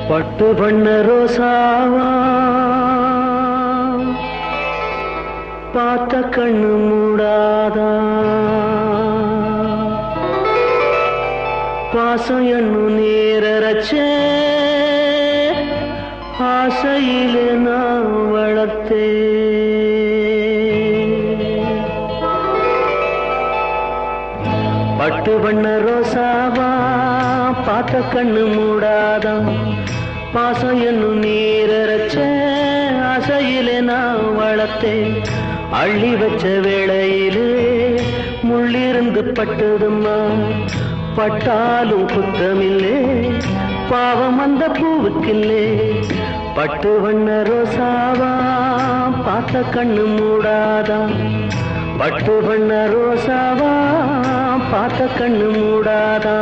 பட்டு பண்ண ரோசாவா பார்த்த கண்ணு மூடாதா பாசம் என்னும் நேரச்சே ஆசையிலே நான் வளர்த்தே பட்டு பண்ண ரோசாவா பார்த்த கண்ணு மூடாதா பாசம் என்னும் நீரச்ச ஆசையிலே நான் வளர்த்தேன் அள்ளி வச்ச வேளையிலே முள்ளிருந்து பட்டதும்மா பட்டாலும் குத்தமில்லே பாவம் அந்த பூவுக்கில்லே பட்டு வண்ண ரோசாவா பார்த்த கண்ணு மூடாதா பட்டு வண்ண ரோசாவா பார்த்த கண்ணு மூடாதா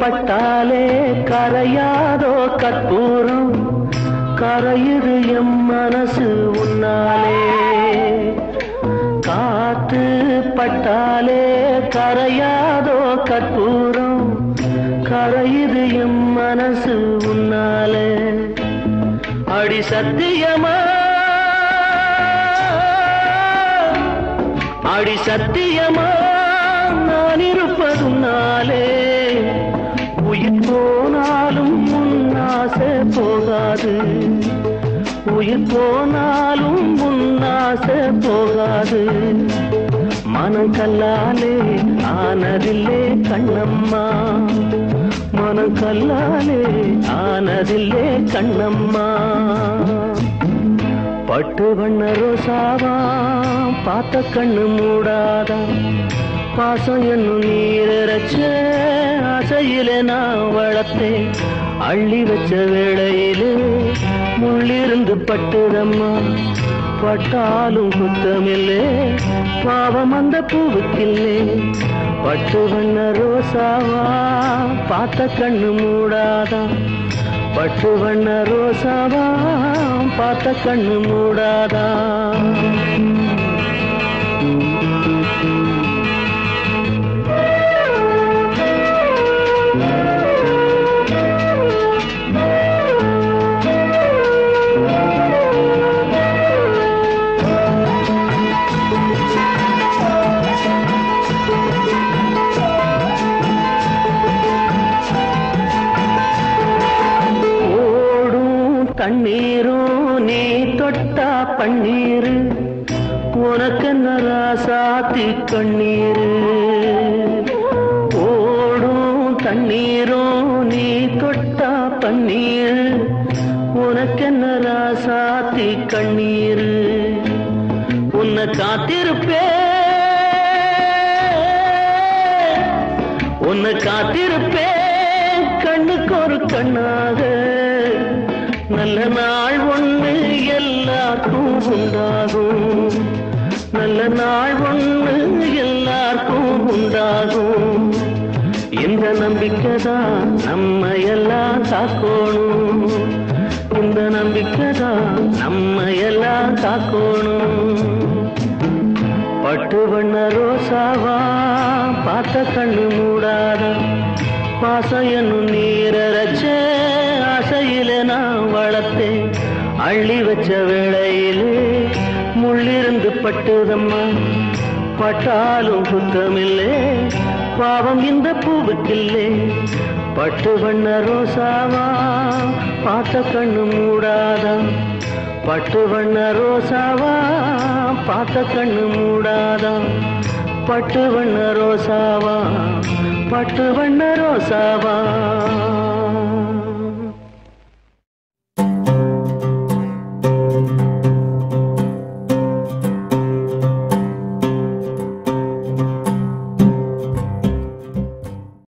பட்டாலே கரையாதோ கற்பூரம் கரையுது எம் மனசு உன்னாலே காத்து பட்டாலே கரையாதோ கற்பூரம் கரையுது எம் மனசு உன்னாலே அடி சத்தியமா அடி சத்தியமா நான் இருப்பதுன்னாலே உயிர் போனாலும் முன்னாசை போகாது உயிர் போனாலும் முன்னாசை போகாது மனம் கல்லாலே ஆனதில்லே கண்ணம்மா மனம் கல்லாலே ஆனதில்லே கண்ணம்மா பட்டு வண்ண ரோசாவா பார்த்த கண்ணு மூடாதா பாசம் என்னும் நீரச்ச ஆசையிலே நான் வளர்த்தேன் அள்ளி வச்ச வேளையிலே முள்ளிருந்து பட்டுதம்மா பட்டாலும் குத்தமில்லே பாவம் அந்த பூவுக்கில்லே பட்டு வண்ண ரோசாவா பார்த்த கண்ணு மூடாதா பட்டு வண்ண ரோசாவா பார்த்த கண்ணு மூடாதா கண்ணீரும் நீ தொட்டா பன்னீரு உனக்கு ராசாத்தி கண்ணீரு ஓடும் தண்ணீரும் நீ தொட்டா பன்னீரு உனக்கு ராசாத்தி கண்ணீரு உன்னை காத்திருப்பே உன்னை காத்திருப்பே கண்ணுக்கு ஒரு கண்ணாக நல்ல நாள் ஒண்ணு எல்லாருக்கும் உண்டாகும் நல்ல நாள் ஒண்ணு எல்லாருக்கும் உண்டாகும் இந்த நம்பிக்கைதான் நம்ம எல்லாம் காக்கணும் இந்த நம்பிக்கைதான் நம்ம எல்லாம் காக்கணும் பட்டு வண்ண ரோசாவா பார்த்த கண்ணு மூடாதா பாசம் என்னும் நீரச்ச ஆசையிலே நான் வளர்த்தேன் அள்ளி வச்ச வேளையிலே முள்ளிருந்து பட்டுதம்மா பட்டாலும் குத்தமில்லே பாவம் இந்த பூவுக்கில்லே பட்டு வண்ண ரோசாவா பார்த்த கண்ணு மூடாதா பட்டு வண்ண ரோசாவா பார்த்த கண்ணு மூடாதா பட்டு வண்ண ரோசாவா பட்டு வண்ண ரோசாவா